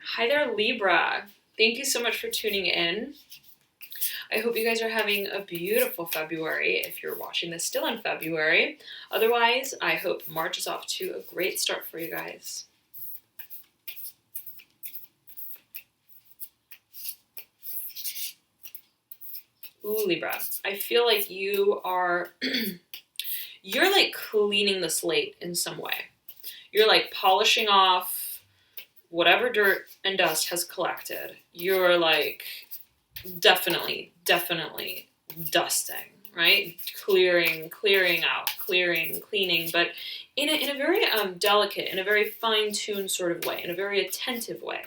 Hi there, Libra. Thank you so much for tuning in. I hope you guys are having a beautiful February if you're watching this still in February. Otherwise, I hope March is off to a great start for you guys. Ooh, Libra. I feel like you are, you're like cleaning the slate in some way. You're like polishing off whatever dirt and dust has collected. You're like definitely dusting, right? Clearing out, cleaning, but in a very delicate, in a very fine-tuned sort of way, in a very attentive way,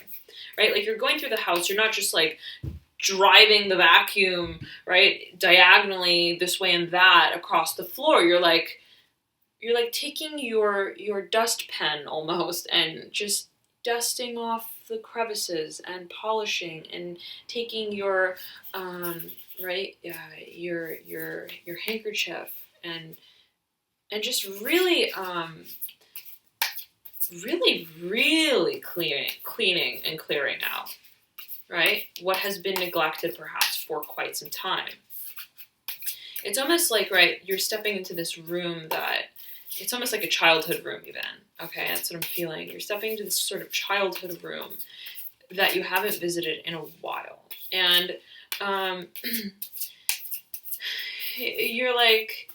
right? Like you're going through the house, you're not just like driving the vacuum, right, diagonally this way and that across the floor. You're like taking your dust pen almost and just dusting off the crevices and polishing and taking your right your handkerchief and just really really cleaning and clearing out, right, what has been neglected perhaps for quite some time. It's almost like, right, you're stepping into this room that it's almost like a childhood room even. Okay, that's what I'm feeling. You're stepping into this sort of childhood room that you haven't visited in a while. And you're like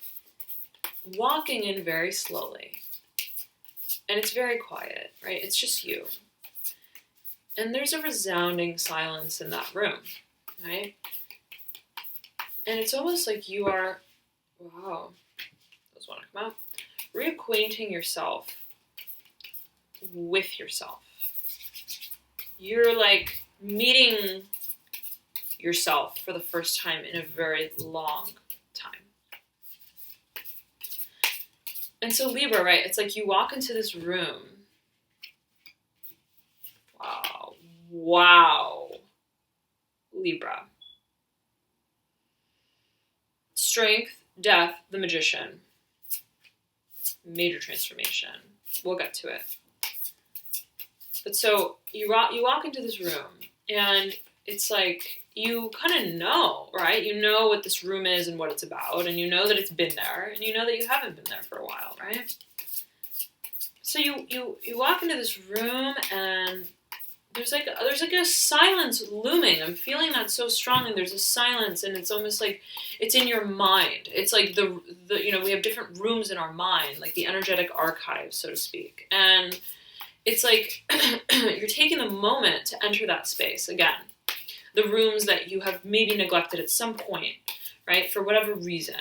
walking in very slowly. And it's very quiet, right? It's just you. And there's a resounding silence in that room, right? And it's almost like you are, wow, those want to come out, reacquainting yourself with yourself. You're like meeting yourself for the first time in a very long time. And so Libra, right, it's like you walk into this room. Wow. Libra. Strength, death, the magician. Major transformation. We'll get to it. But so you walk into this room, and it's like you kind of know, right? You know what this room is and what it's about, and you know that it's been there, and you know that you haven't been there for a while, right? So you walk into this room, and there's like a silence looming. I'm feeling that so strong, and there's a silence, and it's almost like it's in your mind. It's like the we have different rooms in our mind, like the energetic archive, so to speak, and it's like you're taking the moment to enter that space again. The rooms that you have maybe neglected at some point, right, for whatever reason.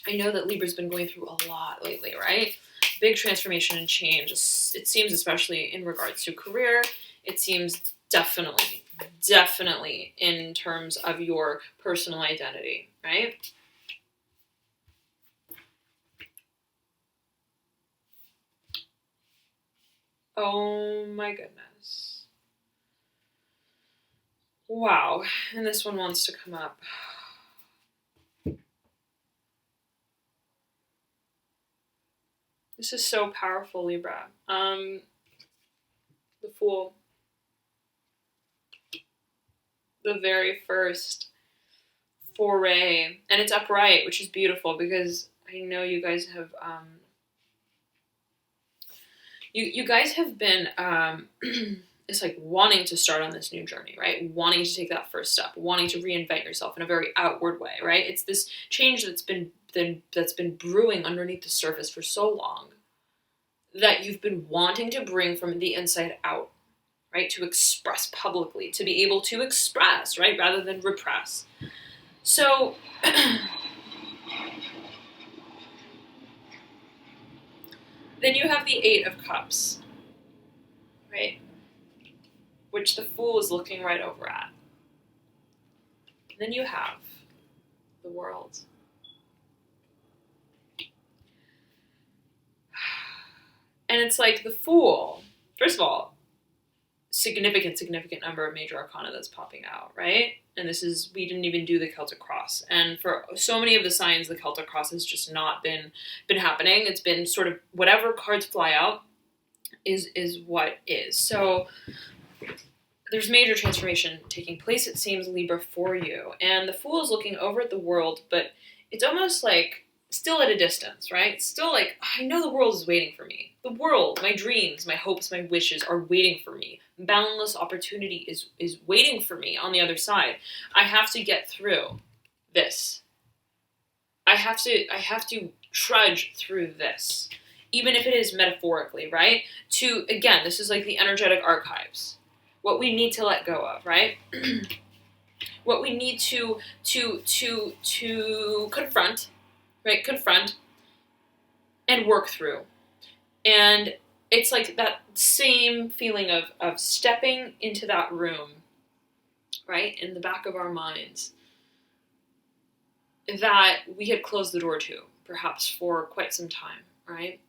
I know that Libra's been going through a lot lately, right? Big transformation and change. It seems, especially in regards to career, it seems definitely in terms of your personal identity, right? Oh my goodness. Wow. And this one wants to come up. This is so powerful, Libra. The Fool. The very first foray. And it's upright, which is beautiful because I know you guys have you guys have been it's like wanting to start on this new journey, right? Wanting to take that first step, wanting to reinvent yourself in a very outward way, right? It's this change that's been brewing underneath the surface for so long that you've been wanting to bring from the inside out, right? To express publicly, to be able to express, right? Rather than repress. So then you have the Eight of Cups, right? Which the Fool is looking right over at. And then you have the World. And it's like the Fool, first of all, significant number of major arcana that's popping out, right? And this is, we didn't even do the Celtic Cross. And for so many of the signs, the Celtic Cross has just not been happening. It's been sort of whatever cards fly out is what is. So there's major transformation taking place, it seems, Libra, for you. And the Fool is looking over at the world, but it's almost like still at a distance, right? It's still like, I know the world is waiting for me. The world, my dreams, my hopes, my wishes are waiting for me. Boundless opportunity is waiting for me on the other side. I have to get through this. I have to trudge through this, even if it is metaphorically, right? Again, this is like the energetic archives. What we need to let go of, right? What we need to confront, right? Confront and work through. And it's like that same feeling of stepping into that room, right? In the back of our minds that we had closed the door to, perhaps for quite some time, right?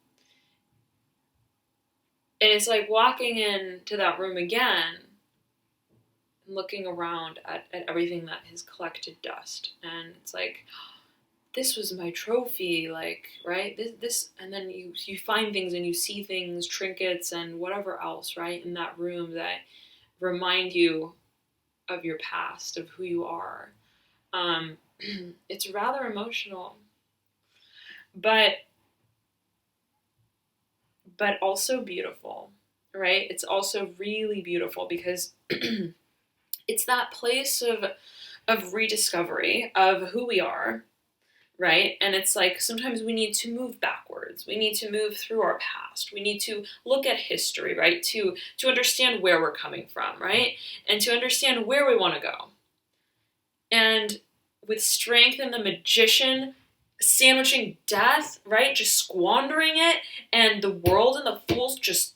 And it's like walking into that room again and looking around at everything that has collected dust. And it's like, this was my trophy, like, right? This, and then you find things and you see things, trinkets and whatever else, right, in that room that remind you of your past, of who you are. It's rather emotional, but also beautiful, right? It's also really beautiful because it's that place of rediscovery of who we are, right? And it's like sometimes we need to move backwards. We need to move through our past. We need to look at history, right? To understand where we're coming from, right? And to understand where we want to go. And with Strength and the Magician sandwiching death, right? Just squandering it, and the world and the Fools just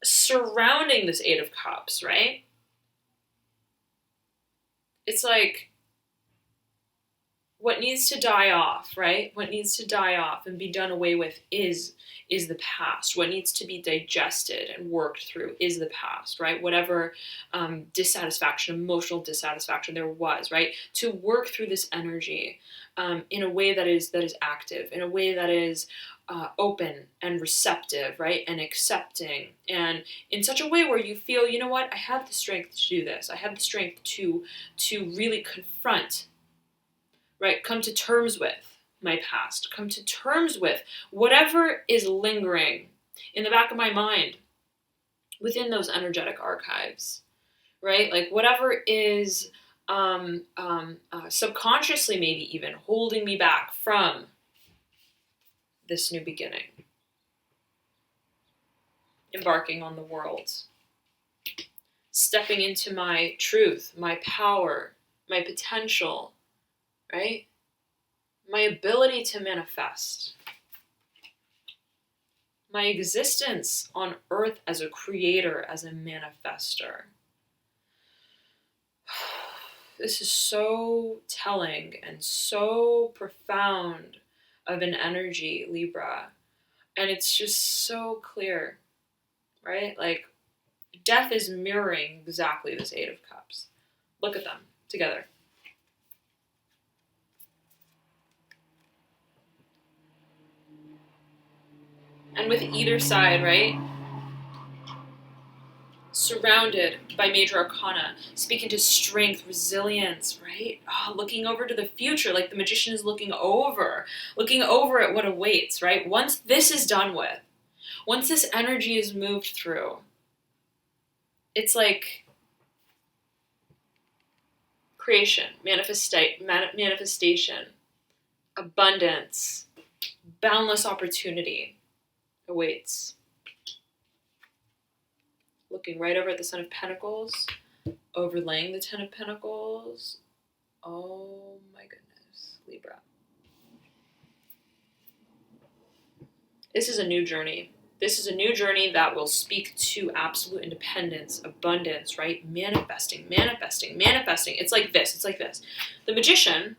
surrounding this Eight of Cups, right? It's like, what needs to die off, right? What needs to die off and be done away with is the past. What needs to be digested and worked through is the past, right? Whatever dissatisfaction, emotional dissatisfaction there was, right? To work through this energy in a way that is active, in a way that is open and receptive, right? And accepting, and in such a way where you feel, you know what? I have the strength to do this. I have the strength to really confront, right? Come to terms with my past. Come to terms with whatever is lingering in the back of my mind within those energetic archives, right? Like whatever is subconsciously maybe even holding me back from this new beginning. Embarking on the world. Stepping into my truth, my power, my potential, right? My ability to manifest. My existence on earth as a creator, as a manifester. This is so telling and so profound of an energy, Libra. And it's just so clear, right? Like, death is mirroring exactly this Eight of Cups. Look at them together. And with either side, right? Surrounded by major arcana, speaking to strength, resilience, right? Oh, looking over to the future, like the Magician is looking over at what awaits, right? Once this is done with, once this energy is moved through, it's like creation, manifestation, abundance, boundless opportunity awaits. Looking right over at the Son of Pentacles, overlaying the Ten of Pentacles. Oh my goodness, Libra. This is a new journey. This is a new journey that will speak to absolute independence, abundance, right? Manifesting. It's like this. The Magician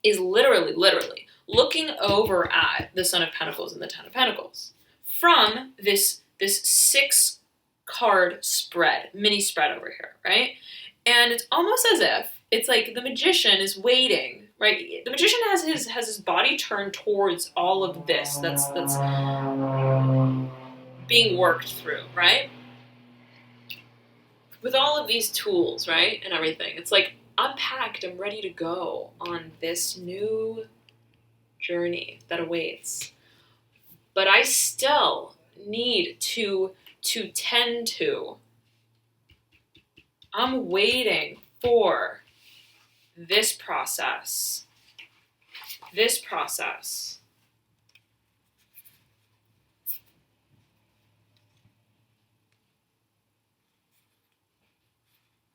is literally looking over at the Son of Pentacles and the Ten of Pentacles from this 6-card spread, mini spread over here, right? And it's almost as if it's like the Magician is waiting, right? The Magician has his body turned towards all of this that's being worked through, right? with all of these tools, right, and everything, it's like I'm packed, I'm ready to go on this new journey that awaits. But I still need to tend to. I'm waiting for this process.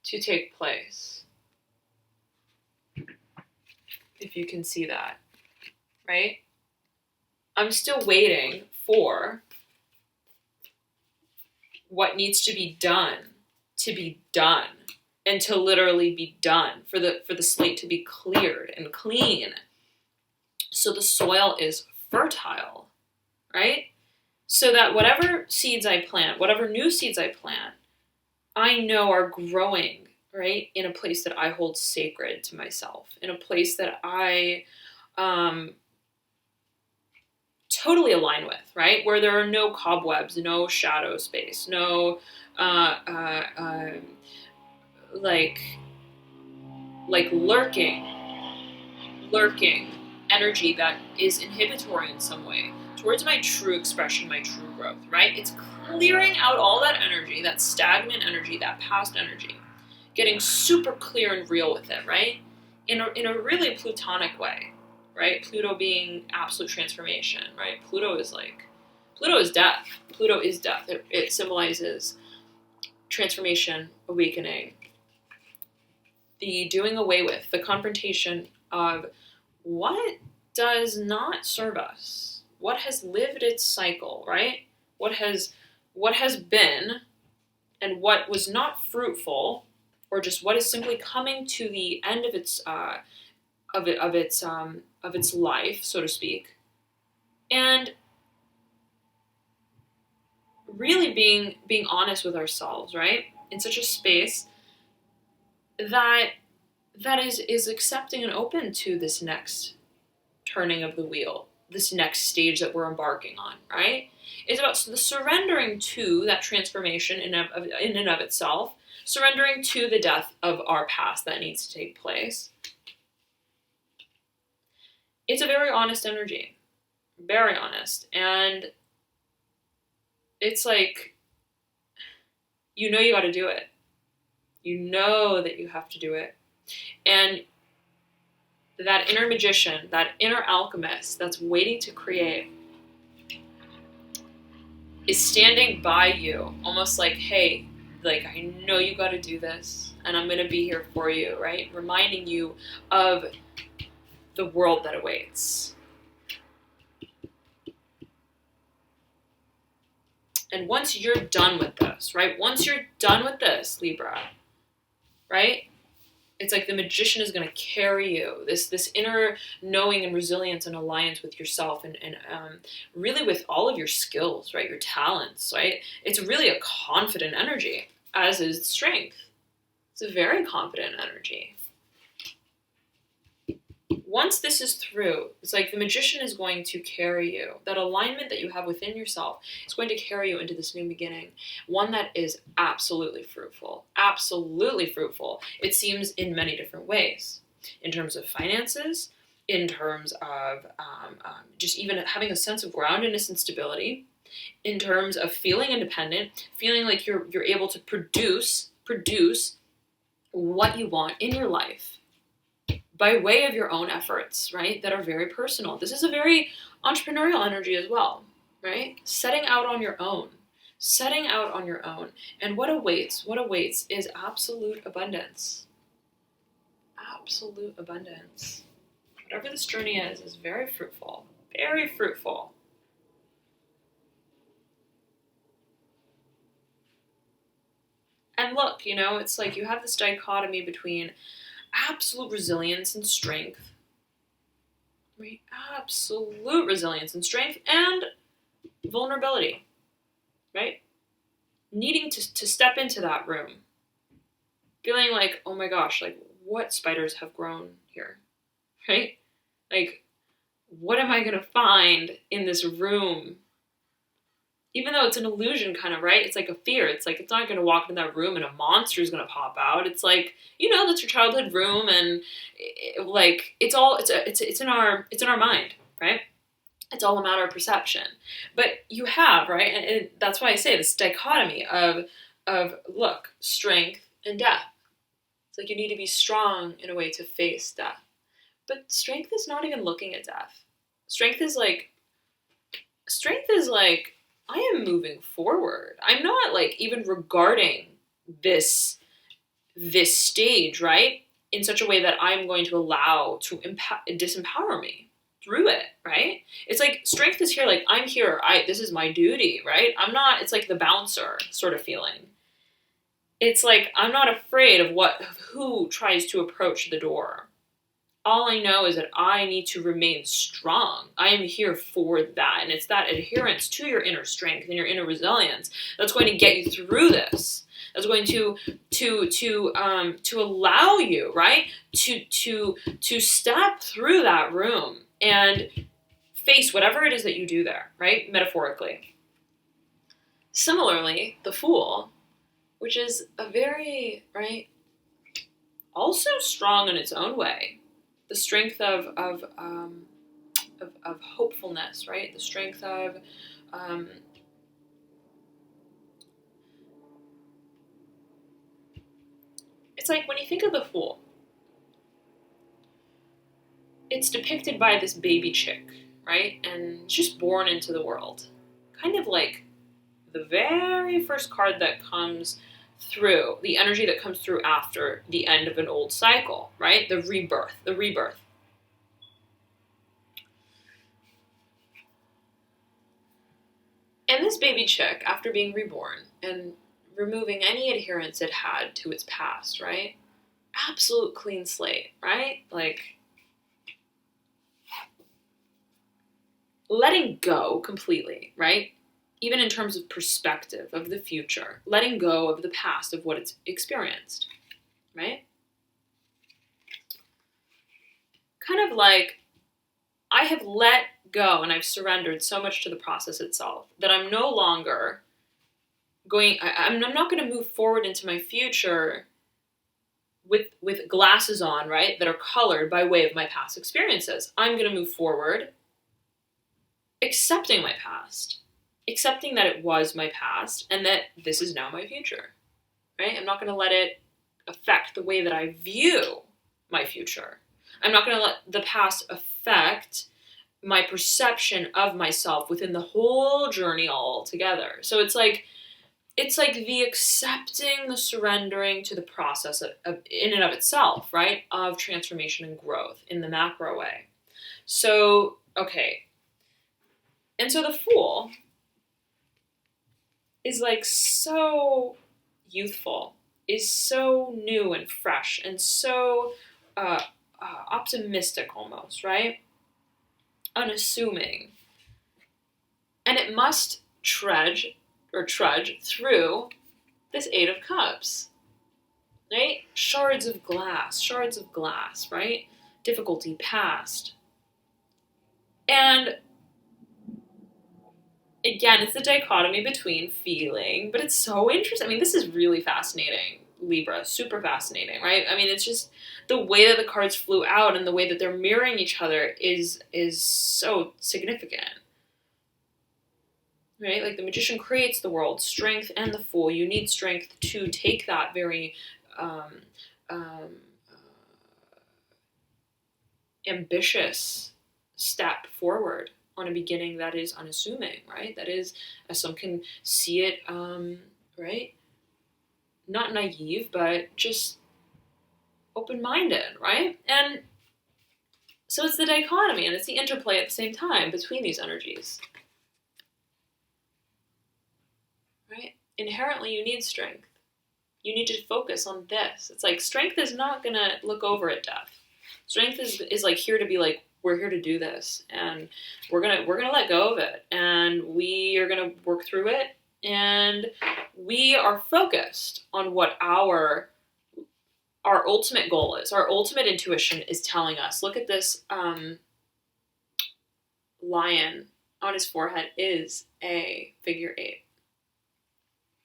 To take place. If you can see that, right? I'm still waiting for what needs to be done and to literally be done, for the slate to be cleared and clean, so the soil is fertile, right? So that whatever seeds I plant, whatever new seeds I plant, I know are growing, right, in a place that I hold sacred to myself, in a place that I totally align with, right? Where there are no cobwebs, no shadow space, no like lurking energy that is inhibitory in some way towards my true expression, my true growth, right? It's clearing out all that energy, that stagnant energy, that past energy, getting super clear and real with it, right? In a really Plutonic way, right? Pluto being absolute transformation, right? Pluto is death. Pluto is death. It symbolizes transformation, awakening, the doing away with, the confrontation of what does not serve us, what has lived its cycle, right? What has been, and what was not fruitful, or just what is simply coming to the end of its life, so to speak, and really being honest with ourselves, right? In such a space that is accepting and open to this next turning of the wheel, this next stage that we're embarking on, right? It's about the surrendering to that transformation in and of itself, surrendering to the death of our past that needs to take place. It's a very honest energy, very honest, and it's like, you know you got to do it. You know that you have to do it. And that inner magician, that inner alchemist that's waiting to create is standing by you, almost like, hey, like, I know you got to do this, and I'm going to be here for you, right? Reminding you of the world that awaits. And once you're done with this, right? Once you're done with this, Libra, right? It's like the magician is going to carry you, this inner knowing and resilience and alliance with yourself, and really with all of your skills, right? Your talents, right? It's really a confident energy, as is strength. It's a very confident energy. Once this is through, it's like the magician is going to carry you. That alignment that you have within yourself is going to carry you into this new beginning, one that is absolutely fruitful. Absolutely fruitful. It seems in many different ways, in terms of finances, in terms of just even having a sense of groundedness and stability, in terms of feeling independent, feeling like you're able to produce what you want in your life, by way of your own efforts, right, that are very personal. This is a very entrepreneurial energy as well, right? Setting out on your own. And what awaits is absolute abundance. Absolute abundance. Whatever this journey is very fruitful. Very fruitful. And look, it's like you have this dichotomy between absolute resilience and strength, right? Absolute resilience and strength, and vulnerability, right? Needing to step into that room, feeling like, oh my gosh, like, what spiders have grown here, right? Like, what am I going to find in this room even though it's an illusion kind of, right? It's like a fear. It's like, it's not going to walk in that room and a monster is going to pop out. It's like, that's your childhood room, and like, it's in our mind, right? It's all a matter of perception. But you have, right? And that's why I say this dichotomy of look, strength and death. It's like you need to be strong in a way to face death. But strength is not even looking at death. Strength is like, I am moving forward. I'm not like even regarding this stage, right, in such a way that I'm going to allow to disempower me through it, right? It's like strength is here, like I'm here. This is my duty, right? I'm not. It's like the bouncer sort of feeling. It's like I'm not afraid of who tries to approach the door. All I know is that I need to remain strong. I am here for that. And it's that adherence to your inner strength and your inner resilience that's going to get you through this. That's going to allow you, right, to step through that room and face whatever it is that you do there, right, metaphorically. Similarly, the Fool, which is a very, right, also strong in its own way. The strength of hopefulness, right? The strength of it's like when you think of the Fool, it's depicted by this baby chick, right? And she's born into the world. Kind of like the very first card that comes through, the energy that comes through after the end of an old cycle, right? The rebirth. And this baby chick, after being reborn and removing any adherence it had to its past, right? Absolute clean slate, right? Like letting go completely, right? Even in terms of perspective of the future, letting go of the past, of what it's experienced, right? Kind of like, I have let go and I've surrendered so much to the process itself that I'm no longer I'm not going to move forward into my future with glasses on, right, that are colored by way of my past experiences. I'm going to move forward accepting my past, accepting that it was my past and that this is now my future, right? I'm not going to let it affect the way that I view my future. I'm not going to let the past affect my perception of myself within the whole journey all together. So it's like the accepting, the surrendering to the process of in and of itself, right? Of transformation and growth in the macro way. So, okay. And so the Fool is like so youthful, is so new and fresh and so optimistic almost, right? Unassuming. And it must trudge through this Eight of Cups, right? Shards of glass, right? Difficulty past. And again, it's the dichotomy between feeling, but it's so interesting. I mean, this is really fascinating, Libra, super fascinating, right? I mean, it's just the way that the cards flew out and the way that they're mirroring each other is so significant. Right? Like the Magician creates the world, strength and the Fool. You need strength to take that very ambitious step forward on a beginning that is unassuming, right? That is, as some can see it, right? Not naive, but just open-minded, right? And so it's the dichotomy and it's the interplay at the same time between these energies. Right? Inherently, you need strength. You need to focus on this. It's like strength is not going to look over at death. Strength is like here to be like, we're here to do this, and we're gonna let go of it, and we are gonna work through it, and we are focused on what our ultimate goal is. Our ultimate intuition is telling us. Look at this lion on his forehead is a figure 8.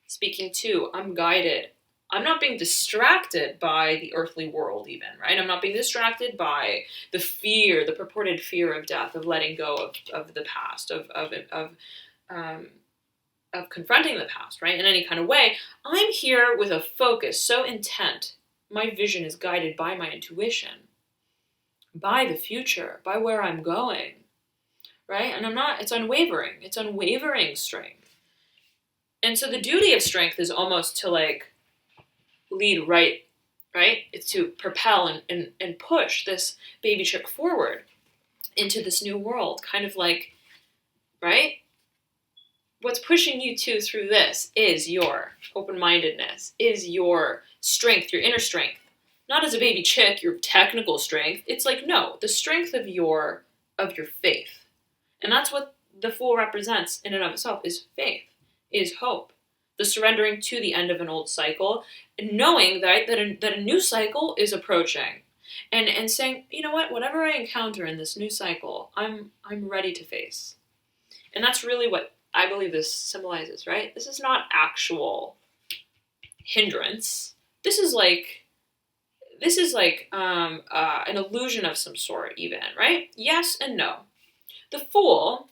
Speaking to, I'm guided. I'm not being distracted by the earthly world even, right? I'm not being distracted by the fear, the purported fear of death, of letting go of the past, of confronting the past, right? In any kind of way. I'm here with a focus so intent. My vision is guided by my intuition, by the future, by where I'm going, right? And it's unwavering strength. And so the duty of strength is almost to like lead right? It's to propel and push this baby chick forward into this new world, kind of like, right? What's pushing you through this is your open-mindedness, is your strength, your inner strength. Not as a baby chick, your technical strength. It's like, no, the strength of your faith. And that's what the Fool represents in and of itself, is faith, is hope. The surrendering to the end of an old cycle, and knowing that a new cycle is approaching. And saying, you know what, whatever I encounter in this new cycle, I'm ready to face. And that's really what I believe this symbolizes, right? This is not actual hindrance. This is like an illusion of some sort, even, right? Yes and no. The Fool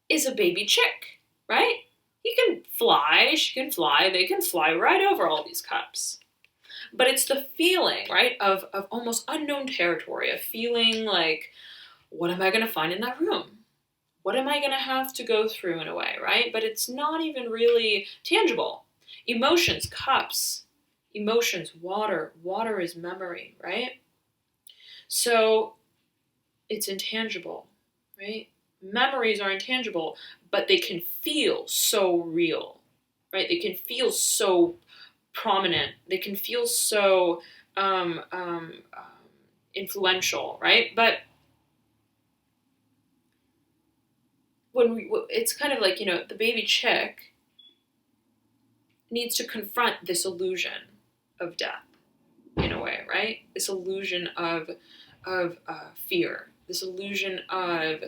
is a baby chick, right? He can fly, she can fly, they can fly right over all these cups. But it's the feeling, right, of almost unknown territory, of feeling like, what am I going to find in that room? What am I going to have to go through in a way, right? But it's not even really tangible. Emotions, cups. Emotions, water. Water is memory, right? So it's intangible, right? Memories are intangible, but they can feel so real, right? They can feel so prominent. They can feel so influential, right? But it's kind of like, the baby chick needs to confront this illusion of death in a way, right? This illusion of fear, this illusion of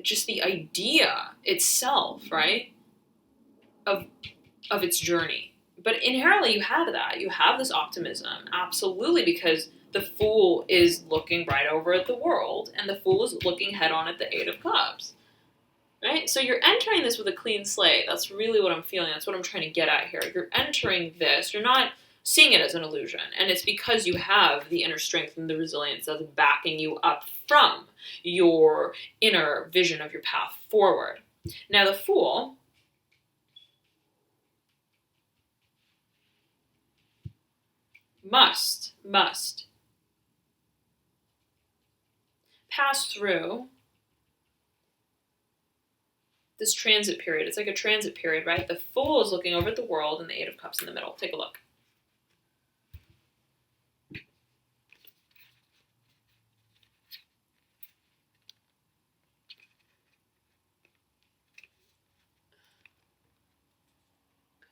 just the idea itself, right? Of its journey. But inherently you have that. You have this optimism, absolutely, because the Fool is looking right over at the world, and the Fool is looking head on at the 8 of Cups. Right? So you're entering this with a clean slate. That's really what I'm feeling. That's what I'm trying to get at here. You're entering this. You're not seeing it as an illusion. And it's because you have the inner strength and the resilience that's backing you up from your inner vision of your path forward. Now the Fool must pass through this transit period. It's like a transit period, right? The Fool is looking over at the world and the 8 of Cups in the middle. Take a look.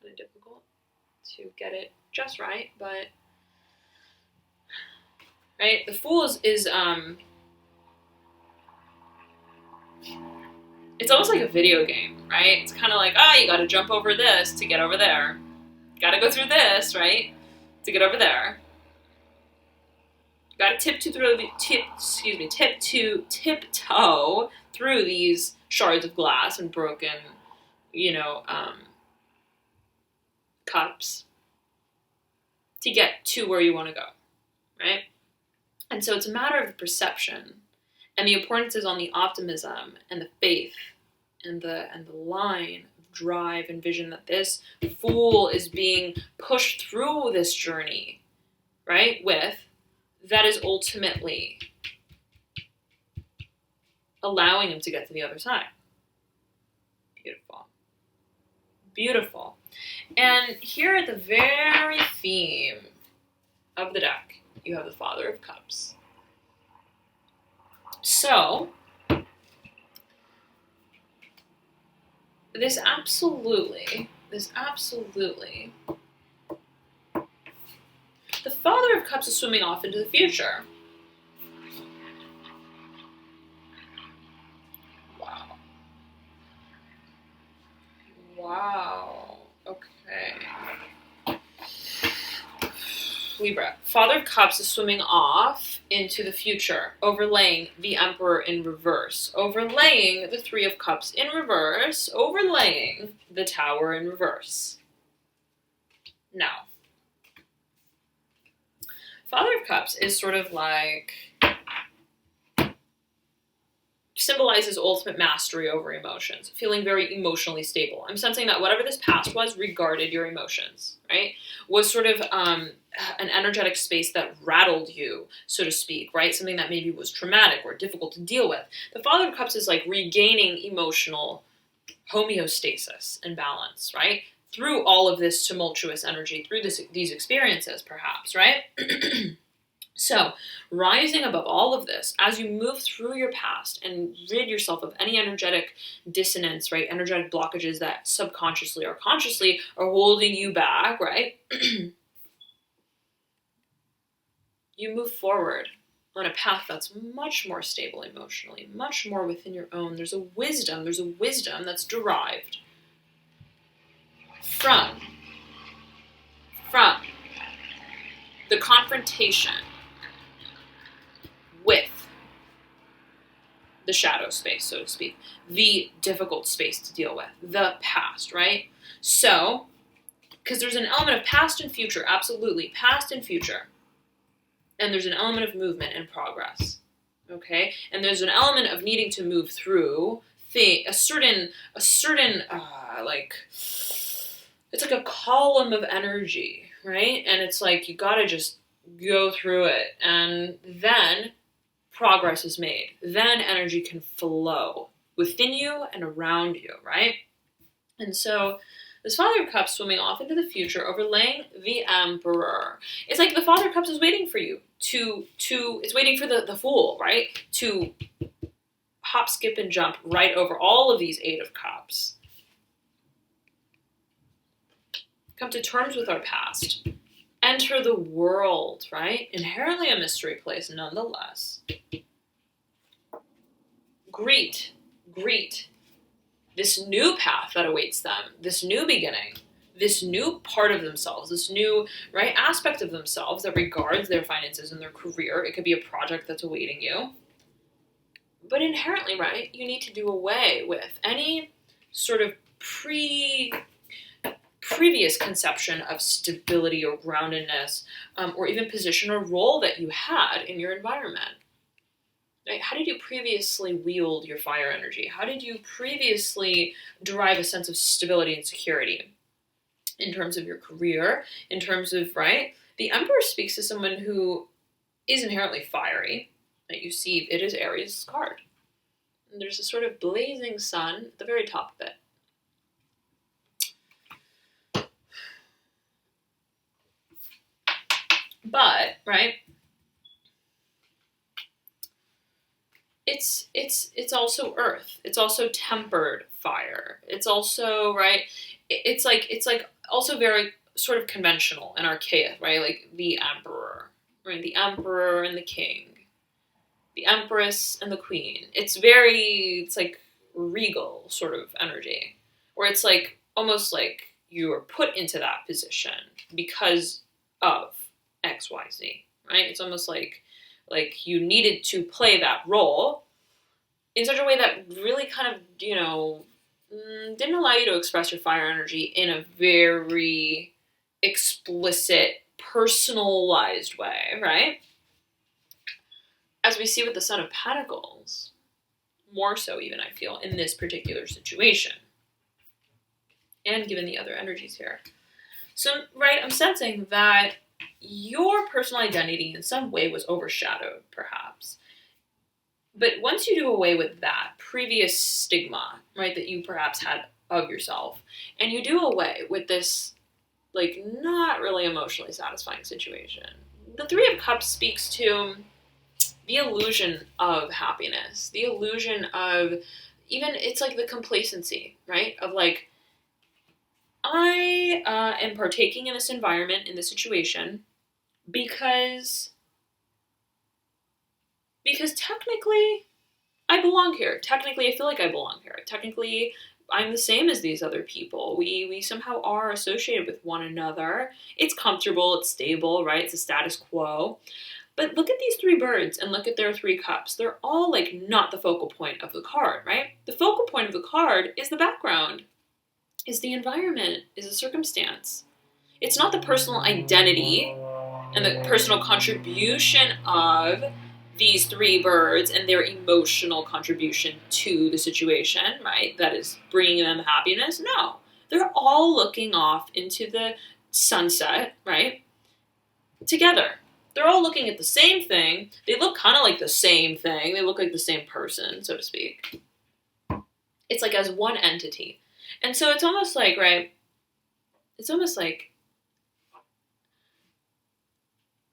Kind of difficult to get it just right, but right, the Fool is it's almost like a video game, right? It's kind of like, you got to jump over this to get over there. Got to go through this, right, to get over there. Got to tiptoe through these shards of glass and broken, cups to get to where you want to go, right? And so it's a matter of perception. And the importance is on the optimism and the faith and the line of drive and vision that this Fool is being pushed through this journey, right, with, that is ultimately allowing him to get to the other side. Beautiful. Beautiful. And here at the very theme of the deck, you have the Father of Cups. So, this absolutely, the Father of Cups is swimming off into the future. Wow. Okay. Libra. Father of Cups is swimming off into the future, overlaying the Emperor in reverse, overlaying the Three of Cups in reverse, overlaying the Tower in reverse. Now, Father of Cups is sort of like symbolizes ultimate mastery over emotions, feeling very emotionally stable. I'm sensing that whatever this past was regarded your emotions, right? Was sort of an energetic space that rattled you, so to speak, right? Something that maybe was traumatic or difficult to deal with. The Father of Cups is like regaining emotional homeostasis and balance, right? Through all of this tumultuous energy, through these experiences, perhaps, right? So, rising above all of this, as you move through your past and rid yourself of any energetic dissonance, right? Energetic blockages that subconsciously or consciously are holding you back, right? You move forward on a path that's much more stable emotionally, much more within your own. There's a wisdom that's derived from the confrontation with the shadow space, so to speak, the difficult space to deal with, the past, right? So, because there's an element of past and future, absolutely, past and future. And there's an element of movement and progress, okay? And there's an element of needing to move through a certain like, it's like a column of energy, right? And it's like, you gotta just go through it. And then progress is made. Then energy can flow within you and around you, right? And so this Father of Cups swimming off into the future, overlaying the Emperor. It's like the Father of Cups is waiting for you it's waiting for the Fool, right? To hop, skip, and jump right over all of these Eight of Cups. Come to terms with our past. Enter the world, right? Inherently a mystery place, nonetheless. Greet this new path that awaits them, this new beginning, this new part of themselves, this new, right, aspect of themselves that regards their finances and their career. It could be a project that's awaiting you. But inherently, right, you need to do away with any sort of previous conception of stability or groundedness, or even position or role that you had in your environment. Right? How did you previously wield your fire energy? How did you previously derive a sense of stability and security in terms of your career, in terms of, right? The Emperor speaks to someone who is inherently fiery. Right? You see, it is Aries' card. And there's a sort of blazing sun at the very top of it. But, right, it's also earth. It's also tempered fire. It's also, right, it's like also very sort of conventional and archaic, right? Like the Emperor, right? The Emperor and the King, the Empress and the Queen. It's like regal sort of energy, where it's like almost like you are put into that position because of XYZ, right? It's almost like you needed to play that role in such a way that really kind of, didn't allow you to express your fire energy in a very explicit, personalized way, right? As we see with the Son of Pentacles, more so even, I feel, in this particular situation. And given the other energies here. So, right, I'm sensing that your personal identity in some way was overshadowed, perhaps. But once you do away with that previous stigma, right, that you perhaps had of yourself, and you do away with this, like, not really emotionally satisfying situation, the Three of Cups speaks to the illusion of happiness, the illusion of even, it's like the complacency, right, of like, I am partaking in this environment, in this situation, because technically I belong here. Technically I feel like I belong here. Technically I'm the same as these other people. We somehow are associated with one another. It's comfortable, it's stable, right? It's a status quo. But look at these 3 birds and look at their 3 cups. They're all like not the focal point of the card, right? The focal point of the card is the background, is the environment, is the circumstance. It's not the personal identity and the personal contribution of these 3 birds and their emotional contribution to the situation, right? That is bringing them happiness. No, they're all looking off into the sunset, right? Together. They're all looking at the same thing. They look kind of like the same thing. They look like the same person, so to speak. It's like as one entity. And so it's almost like, right? It's almost like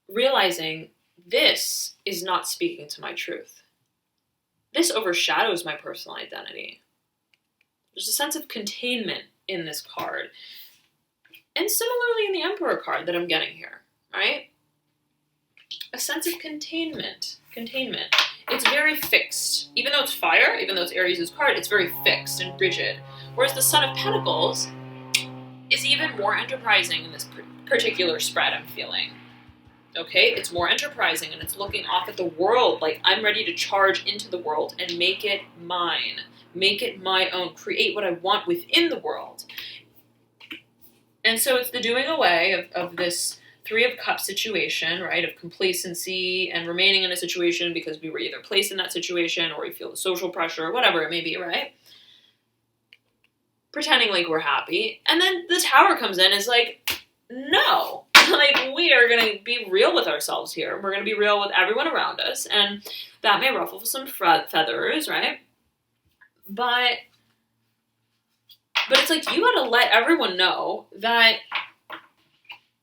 realizing this is not speaking to my truth. This overshadows my personal identity. There's a sense of containment in this card. And similarly in the Emperor card that I'm getting here, right? A sense of containment. It's very fixed. Even though it's fire, even though it's Aries' card, it's very fixed and rigid. Whereas the Son of Pentacles is even more enterprising in this particular spread I'm feeling. Okay, it's more enterprising and it's looking off at the world like I'm ready to charge into the world and make it mine. Make it my own. Create what I want within the world. And so it's the doing away of this 3 of Cups situation, right, of complacency and remaining in a situation because we were either placed in that situation or we feel the social pressure or whatever it may be, right? Pretending like we're happy. And then the Tower comes in and is like, no. Like, we are going to be real with ourselves here. We're going to be real with everyone around us. And that may ruffle some feathers, right? But it's like, you got to let everyone know that,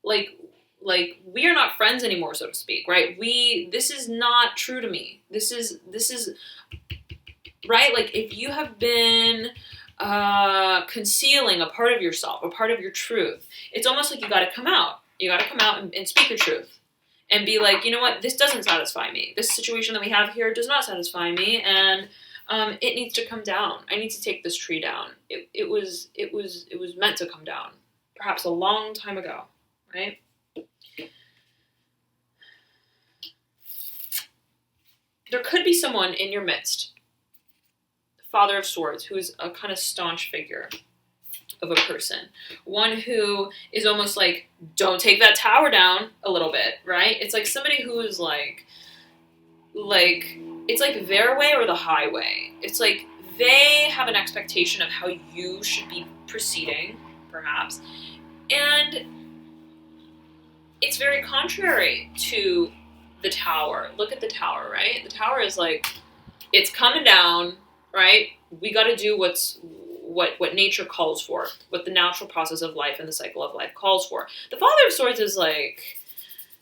like we are not friends anymore, so to speak, right? This is not true to me. This is, right? Like, if you have been concealing a part of yourself, a part of your truth, it's almost like you got to come out. You got to come out and speak your truth and be like, you know what? This doesn't satisfy me. This situation that we have here does not satisfy me. And it needs to come down. I need to take this tree down. It was meant to come down, perhaps a long time ago, right? There could be someone in your midst, Father of Swords, who is a kind of staunch figure of a person. One who is almost like, don't take that tower down a little bit, right? It's like somebody who is like it's like their way or the highway. It's like they have an expectation of how you should be proceeding, perhaps. And it's very contrary to the Tower. Look at the Tower, right? The Tower is like, it's coming down, right? We got to do what nature calls for, what the natural process of life and the cycle of life calls for. The Father of Swords is like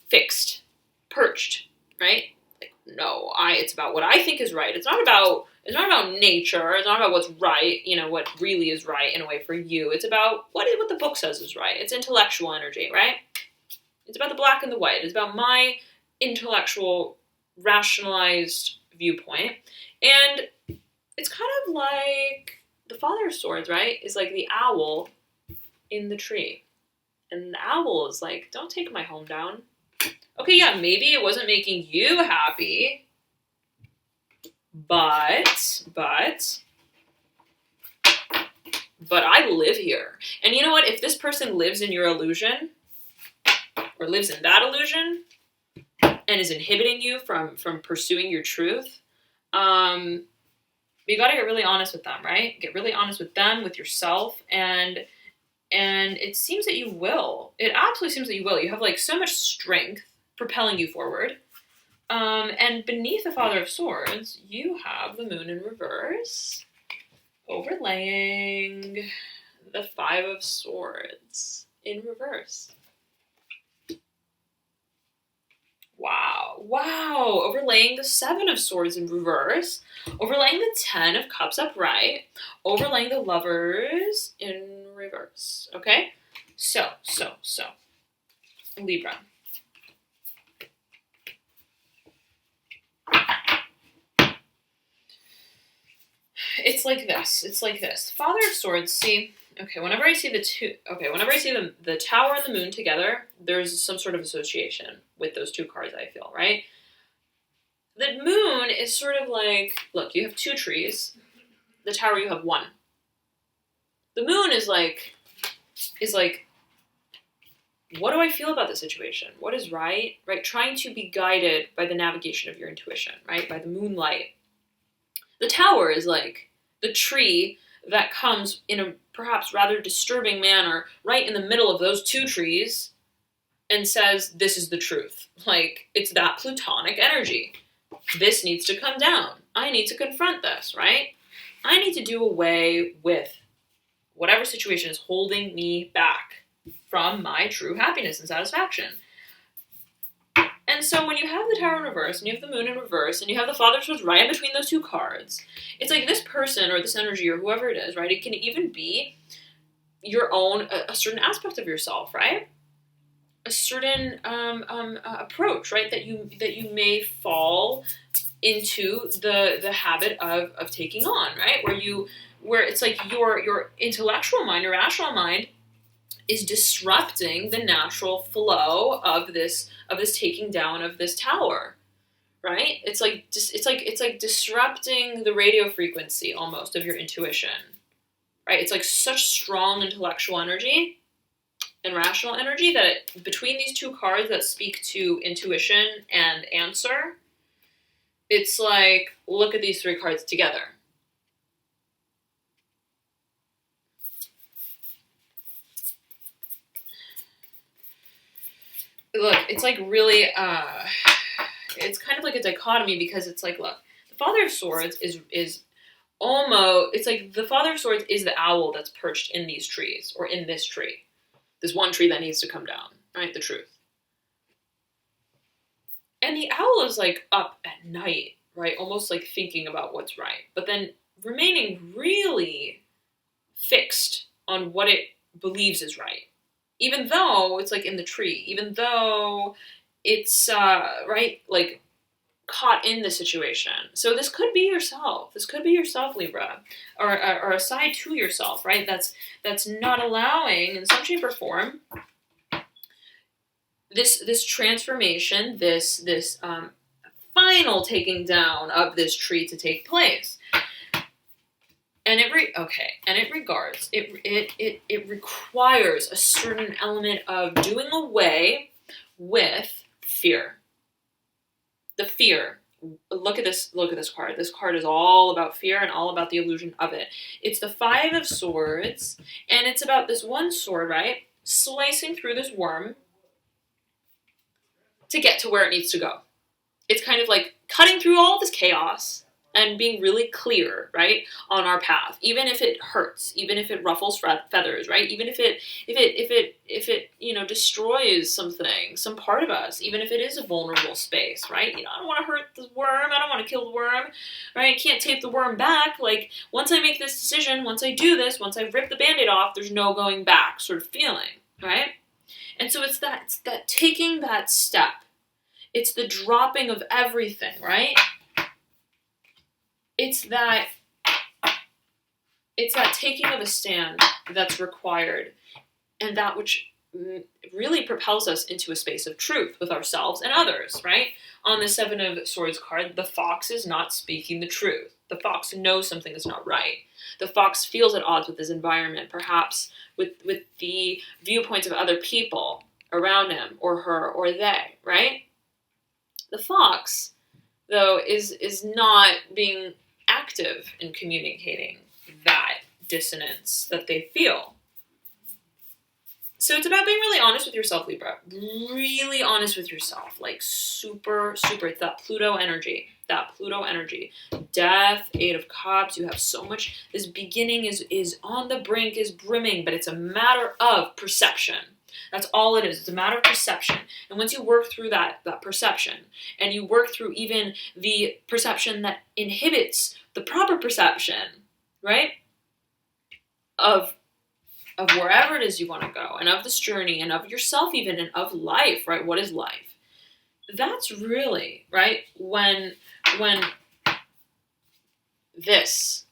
fixed, perched, right? Like, no, it's about what I think is right. It's not about nature. It's not about what's right, what really is right in a way for you. It's about what the book says is right. It's intellectual energy, right? It's about the black and the white. It's about my intellectual, rationalized viewpoint. And it's kind of like the Father of Swords, right, is like the owl in the tree. And the owl is like, don't take my home down. Okay, yeah, maybe it wasn't making you happy, but I live here. And you know what? If this person lives in your illusion, or lives in that illusion, and is inhibiting you from pursuing your truth, you got to get really honest with them, right? Get really honest with them, with yourself, and it seems that you will. It absolutely seems that you will. You have like so much strength propelling you forward. And beneath the Father of Swords, you have the Moon in reverse, overlaying the 5 of Swords in reverse. Wow. Overlaying the 7 of Swords in reverse. Overlaying the 10 of Cups upright. Overlaying the Lovers in reverse. Okay? So. Libra. it's like this. It's like this. Father of Swords, see, okay, whenever I see the Tower and the Moon together, there's some sort of association with those two cards, I feel, right? The Moon is sort of like, look, you have two trees. The Tower, you have one. The Moon is like, what do I feel about the situation? What is right? Right? Trying to be guided by the navigation of your intuition, right? By the moonlight. The Tower is like the tree that comes in a perhaps rather disturbing manner right in the middle of those two trees and says, this is the truth. Like, it's that Plutonic energy. This needs to come down. I need to confront this, right? I need to do away with whatever situation is holding me back from my true happiness and satisfaction. And so when you have the Tower in reverse, and you have the Moon in reverse, and you have the Father of Swords right in between those two cards, it's like this person or this energy or whoever it is, right? It can even be your own, a certain aspect of yourself, right? A certain approach, right? That you may fall into the habit of taking on, right? Where it's like your intellectual mind, your rational mind, is disrupting the natural flow of this taking down of this tower, right? It's like disrupting the radio frequency almost of your intuition, right? It's like such strong intellectual energy and rational energy that between these two cards that speak to intuition and answer, it's like, look at these three cards together. Look, it's like really, it's kind of like a dichotomy because it's like, look, the Father of Swords is almost, it's like the Father of Swords is the owl that's perched in these trees, or in this tree. This one tree that needs to come down, right? The truth. And the owl is like up at night, right? Almost like thinking about what's right, but then remaining really fixed on what it believes is right. Even though it's like in the tree, even though it's, right, like caught in the situation. So this could be yourself. This could be yourself, Libra, or a side to yourself, right? That's not allowing, in some shape or form, this transformation, this final taking down of this tree to take place. And it requires a certain element of doing away with fear. The fear. Look at this card. This card is all about fear and all about the illusion of it. It's the Five of Swords, and it's about this one sword, right? Slicing through this worm to get to where it needs to go. It's kind of like cutting through all this chaos and being really clear, right, on our path, even if it hurts, even if it ruffles feathers, right, even if it destroys something, some part of us, even if it is a vulnerable space, right? I don't want to hurt the worm, I don't want to kill the worm, right? I can't tape the worm back. Like, once I make this decision, once I do this, once I rip the Band-Aid off, there's no going back sort of feeling, right? And so it's that taking that step. It's the dropping of everything, right? It's that taking of a stand that's required, and that which really propels us into a space of truth with ourselves and others, right? On the Seven of Swords card, the fox is not speaking the truth. The fox knows something is not right. The fox feels at odds with his environment, perhaps with the viewpoints of other people around him or her or they, right? The fox, though, is not being active in communicating that dissonance that they feel. So it's about being really honest with yourself, Libra. Really honest with yourself. Like super, super. It's that Pluto energy. Death, Eight of Cups. You have so much. This beginning is on the brink, is brimming, but it's a matter of perception. That's all it is. It's a matter of perception. And once you work through that perception, and you work through even the perception that inhibits the proper perception, right, of wherever it is you want to go, and of this journey, and of yourself even, and of life, right? What is life? That's really, right, when this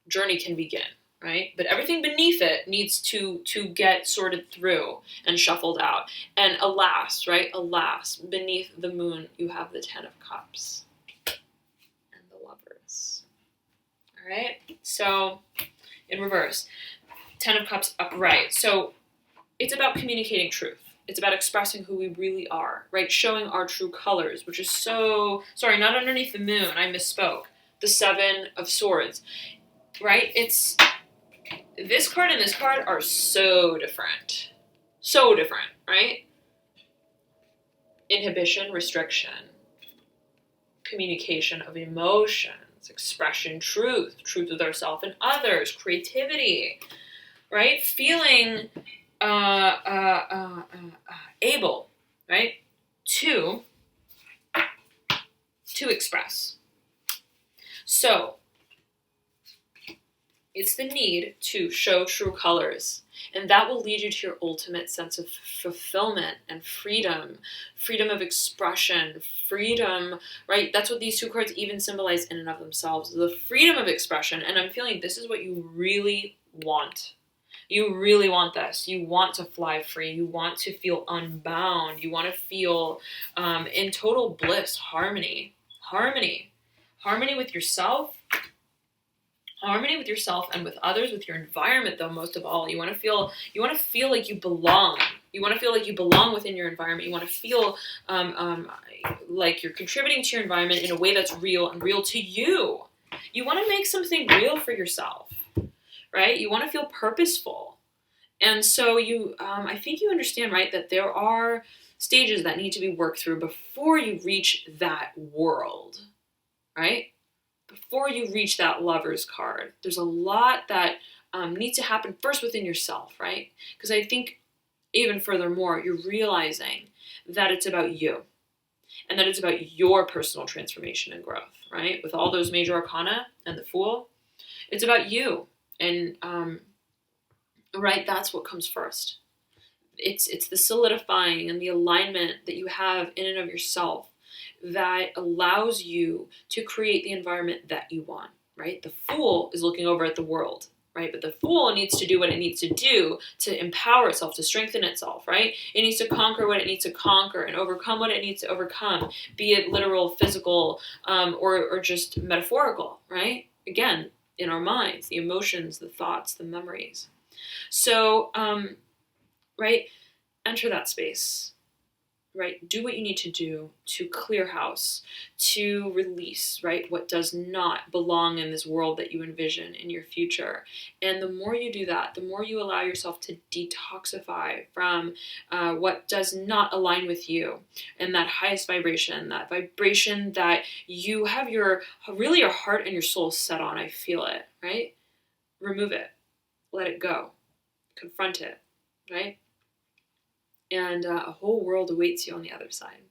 journey can begin, right? But everything beneath it needs to get sorted through and shuffled out. And alas, right? Alas, beneath the moon, you have the Ten of Cups and the Lovers. All right? So, in reverse, Ten of Cups upright. So, it's about communicating truth. It's about expressing who we really are, right? Showing our true colors, which is so, sorry, not underneath the moon, I misspoke. The Seven of Swords, right? It's, this card and this card are so different. So different, right? Inhibition, restriction, communication of emotions, expression, truth with ourselves and others, creativity, right? Feeling able, right, to express. So it's the need to show true colors, and that will lead you to your ultimate sense of fulfillment and freedom of expression, freedom, right? That's what these two cards even symbolize in and of themselves, the freedom of expression. And I'm feeling this is what you really want. You really want this. You want to fly free. You want to feel unbound. You want to feel in total bliss, harmony with yourself, and with others, with your environment, though, most of all. You want to feel like you belong. You want to feel like you belong within your environment. You want to feel like you're contributing to your environment in a way that's real and real to you. You want to make something real for yourself, right? You want to feel purposeful. And so I think you understand, right, that there are stages that need to be worked through before you reach that world, right? Before you reach that Lover's card. There's a lot that needs to happen first within yourself, right? Because I think even furthermore, you're realizing that it's about you and that it's about your personal transformation and growth, right? With all those major arcana and the Fool, it's about you. And, right, that's what comes first. It's the solidifying and the alignment that you have in and of yourself that allows you to create the environment that you want, right? The Fool is looking over at the world, right? But the Fool needs to do what it needs to do to empower itself, to strengthen itself, right? It needs to conquer what it needs to conquer and overcome what it needs to overcome, be it literal, physical, or just metaphorical, right? Again, in our minds, the emotions, the thoughts, the memories. So, right, enter that space, right? Do what you need to do to clear house, to release, right, what does not belong in this world that you envision in your future. And the more you do that, the more you allow yourself to detoxify from what does not align with you and that highest vibration, that you have your heart and your soul set on. I feel it, right? Remove it. Let it go. Confront it, right? And a whole world awaits you on the other side.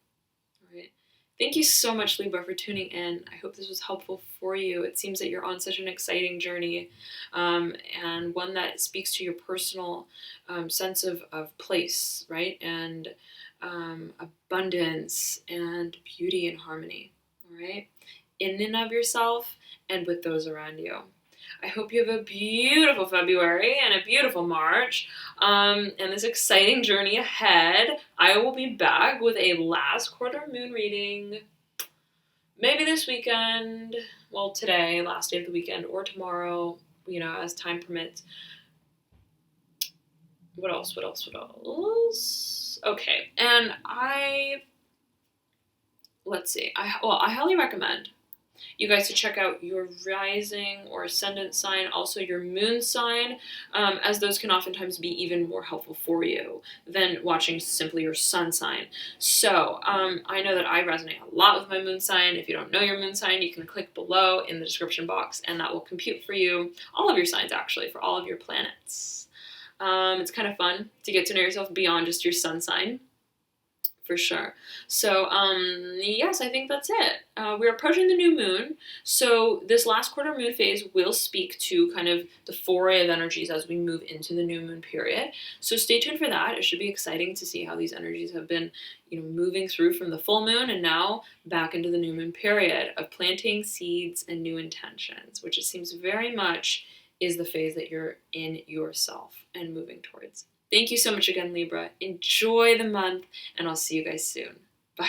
All right. Thank you so much, Libra, for tuning in. I hope this was helpful for you. It seems that you're on such an exciting journey, and one that speaks to your personal sense of place, right? And abundance and beauty and harmony, all right? In and of yourself and with those around you. I hope you have a beautiful February and a beautiful March, and this exciting journey ahead. I will be back with a last quarter moon reading, maybe this weekend, well, today, last day of the weekend, or tomorrow, as time permits. What else? Okay, and let's see, I highly recommend you guys to check out your rising or ascendant sign, also your moon sign, as those can oftentimes be even more helpful for you than watching simply your sun sign. So I know that I resonate a lot with my moon sign. If you don't know your moon sign, you can click below in the description box and that will compute for you all of your signs, actually, for all of your planets. It's kind of fun to get to know yourself beyond just your sun sign. For sure. So, yes, I think that's it. We're approaching the new moon. So, this last quarter moon phase will speak to kind of the foray of energies as we move into the new moon period. So, stay tuned for that. It should be exciting to see how these energies have been, moving through from the full moon and now back into the new moon period of planting seeds and new intentions, which it seems very much is the phase that you're in yourself and moving towards. Thank you so much again, Libra. Enjoy the month, and I'll see you guys soon. Bye.